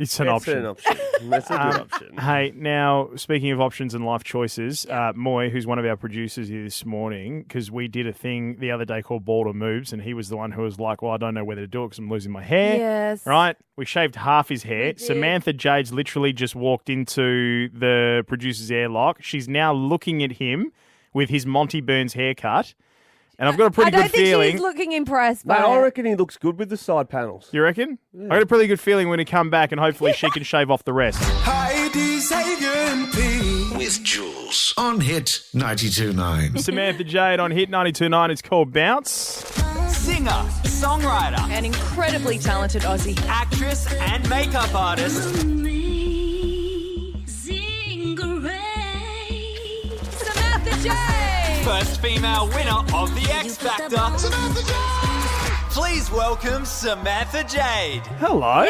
It's an option. That's a good option. Hey, now, speaking of options and life choices, Moy, who's one of our producers here this morning, because we did a thing the other day called Bald or Moves, and he was the one who was like, well, I don't know whether to do it because I'm losing my hair. Yes. Right? We shaved half his hair. Samantha Jade's literally just walked into the producer's airlock. She's now looking at him with his Monty Burns haircut. And I've got a pretty good feeling. I don't think she's looking impressed by Mate, I it. reckon he looks good with the side panels. You reckon? I got a pretty good feeling when he come back and hopefully she can shave off the rest. Heidi, Xavier and P. With Jules on Hit 92.9. Samantha Jade on Hit 92.9. It's called Bounce. Singer, songwriter, An incredibly talented Aussie. actress and makeup artist. Samantha Jade! First female winner of the X Factor. Samantha Jade! Please welcome Samantha Jade. Hello.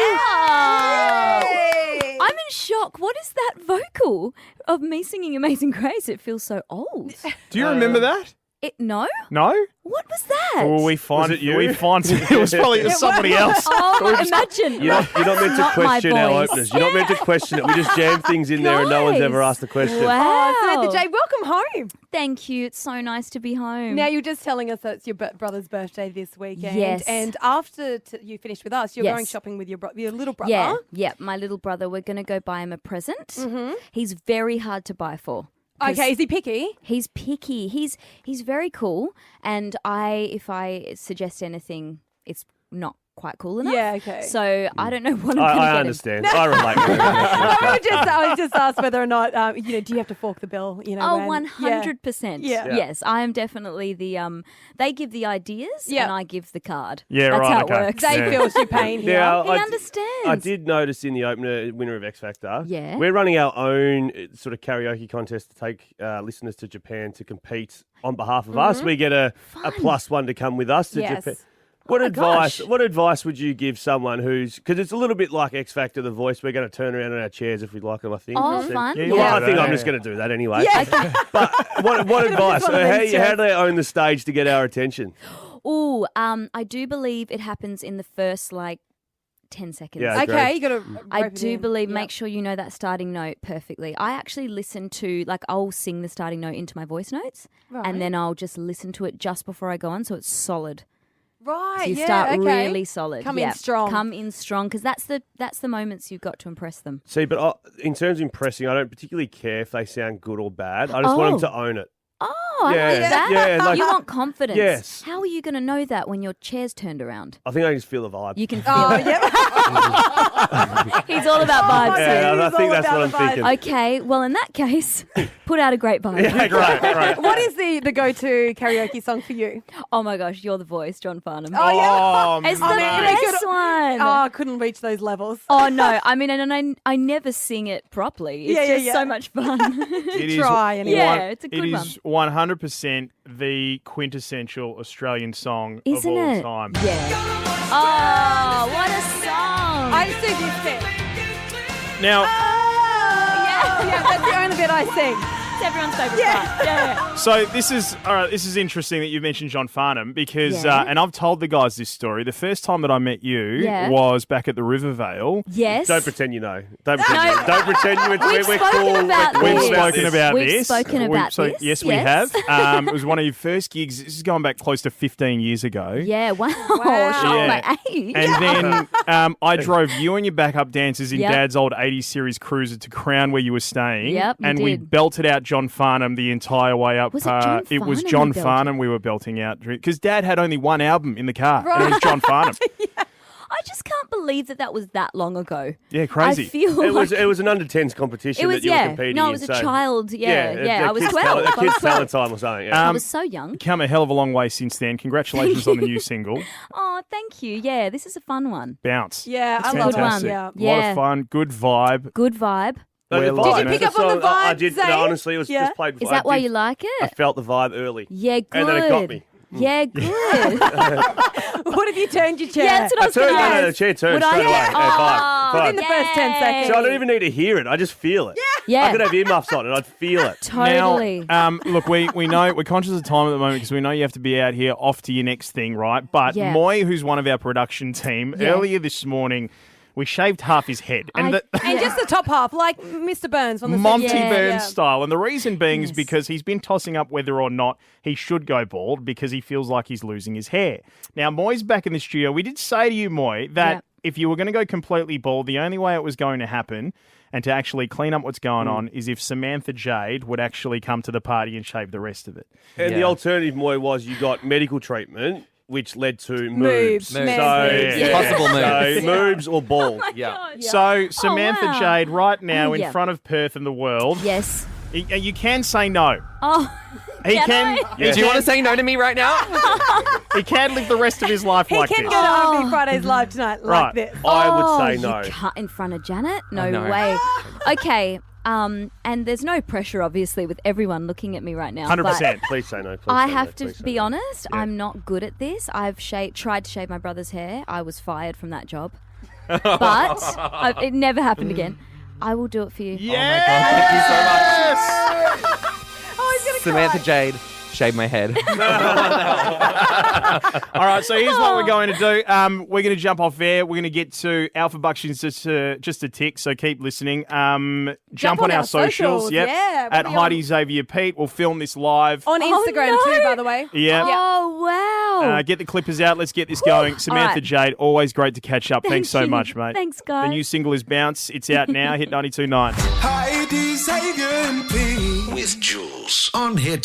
I'm in shock. What is that vocal of me singing Amazing Grace? It feels so old. Do you remember that? No? No? What was that? Well, we find Was it you? We find it was probably somebody else. Oh, imagine. You're not meant to Not my question our voice. openers. You're not meant to question it. We just jam things in there and no one's Guys. ever asked the question. Wow. Oh, Samantha Jade, welcome home. Thank you. It's so nice to be home. Now, you're just telling us that it's your brother's birthday this weekend. Yes. And after you finished with us, you're Yes. going shopping with your little brother. Yeah, my little brother. We're going to go buy him a present. Mm-hmm. He's very hard to buy for. Okay, is he picky? He's picky. He's very cool. And if I suggest anything, it's not quite cool enough. Yeah, okay. So I don't know what I'm going to get I him. understand. I relate with that. I was just asked whether or not, do you have to fork the bill? Oh, when- 100%. Yeah. Yes, I am definitely the they give the ideas Yeah. and I give the card. Yeah, That's right, how okay. it works. They Yeah. feels your pain here. Now, He understands. I did notice in the opener winner of X Factor, Yeah. we're running our own sort of karaoke contest to take listeners to Japan to compete on behalf of us. We get a +1 to come with us to Yes. Japan. What my advice? gosh. What advice would you give someone who's, because it's a little bit like X Factor, The Voice. We're going to turn around on our chairs if we like them. I think. Oh, So- fun. Yeah, Well, yeah. I think I'm Yeah. just going to do that anyway. Yeah. But what advice? one of these How chairs. do they own the stage to get our attention? Oh, I do believe it happens in the first 10 seconds. Yeah, agree. Okay, you got to. I do believe, make sure you know that starting note perfectly. I actually listen to, I'll sing the starting note into my voice notes Right. and then I'll just listen to it just before I go on so it's solid. Right, So you yeah, start okay. really solid. Come in Yeah. strong. Come in strong because that's the moments you've got to impress them. See, but in terms of impressing, I don't particularly care if they sound good or bad. I just want them to own it. Oh, I Yeah, like that. yeah, like- you want confidence. Yes. How are you going to know that when your chair's turned around? I think I just feel the vibe. You can feel Oh, it. yeah. He's all about vibes. Yeah, He's I all think that's about what I'm the vibe. thinking. Okay, well, in that case, put out a great vibe. Yeah, great. What is the go-to karaoke song for you? Oh my gosh, You're the Voice, John Farnham. Oh, yeah. Oh, It's the mate. best one. Oh, I couldn't reach those levels. Oh no! I mean, and I never sing it properly. It's Yeah, just yeah. so much fun. It is Try anyway. Yeah, it's a good It is 100% the quintessential Australian song Isn't of all it? time. Yeah. Oh, what a song! I do this bit. Now, Yeah, that's the only bit I sing. It's everyone's favourite part. Yeah. so this is interesting that you mentioned John Farnham because, Yeah. and I've told the guys this story. The first time that I met you Yeah. was back at the Rivervale. Yes. Don't pretend you know. Don't pretend No. you know. Don't pretend you know. We've spoken about We've this. spoken about We've this. spoken about this, Yes, we yes. have. It was one of your first gigs. This is going back close to 15 years ago. Yeah. Wow. Wow. Show Yeah. my age. And then I drove you and your backup dancers in Yep. Dad's old 80s series cruiser to Crown where you were staying. Yep, you and we did. belted out John Farnham the entire way up. Was it John it was Farnham John you belted? Farnham we were belting out. Because Dad had only one album in the car. And it was John Farnham. I just can't believe that was that long ago. Yeah, crazy. I feel It like was an under 10s competition it was that you were competing No, in. it was a so- child. Yeah. I was 12. A I was kid's 12. talent time or something. Yeah. I was so young. Come a hell of a long way since then. Congratulations on the new single, Oh, thank you. Yeah, this is a fun one. Bounce. Yeah, It's I love fantastic. it. Yeah. A lot of fun, good vibe. Good vibe. No, the We're vibe. loving Did you pick it. up on the I vibe, did. Zay? No, honestly, it was Yeah. just played. Is that why you like I it? felt the vibe early. Yeah, good. And then it got me. Yeah, good. What have you turned your chair? Yeah, that's what I was turned, going to no, ask. the chair turned Would straight I? away. Yeah. Yeah, Within the first 10 seconds. So I don't even need to hear it. I just feel it. Yeah. I could have earmuffs on and I'd feel it. Totally. Now, look, we know we're conscious of time at the moment because we know you have to be out here off to your next thing, right? But Yeah. Moy, who's one of our production team, Yeah. earlier this morning We shaved half his head. And And just the top half, like Mr. Burns on the Monty Simpsons. Burns style. And the reason being is Yes. because he's been tossing up whether or not he should go bald because he feels like he's losing his hair. Now, Moy's back in the studio. We did say to you, Moy, that if you were going to go completely bald, the only way it was going to happen and to actually clean up what's going on is if Samantha Jade would actually come to the party and shave the rest of it. And the alternative, Moy, was you got medical treatment, which led to moobs. Moobs. So, Moobs. Possible moobs. So, moobs or bald. So, Samantha wow. Jade, right now in Yeah. front of Perth and the world, Yes. you can say no. Oh, He can. Do you want to say no to me right now? He can live the rest of his life He like can this. go to RB Fridays live tonight Right. like this. I would say you no. can't in front of Janet? No, no. way. Okay. And there's no pressure, obviously, with everyone looking at me right now. 100%. but Please say no. Please I say have no, to please say be no. honest. I'm not good at this. I've tried to shave my brother's hair. I was fired from that job, but it never happened again. I will do it for you. Yes! Thank you so much. Oh, he's going to Samantha Jade, shave my head. All right, so here's what we're going to do. We're going to jump off air. We're going to get to Alpha Bucks just a tick, so keep listening. Jump on our socials. Yep. Yeah, At we'll be on- Heidi, Xavier, Pete. We'll film this live. On Instagram no. too, by the way. Yeah. Oh wow! Get the clippers out. Let's get this going. Samantha right. Jade, always great to catch up. Thanks so you. much, mate. Thanks, guys. The new single is Bounce. It's out now. Hit 92.9. Heidi, Xavier and Pete with Jules on Hit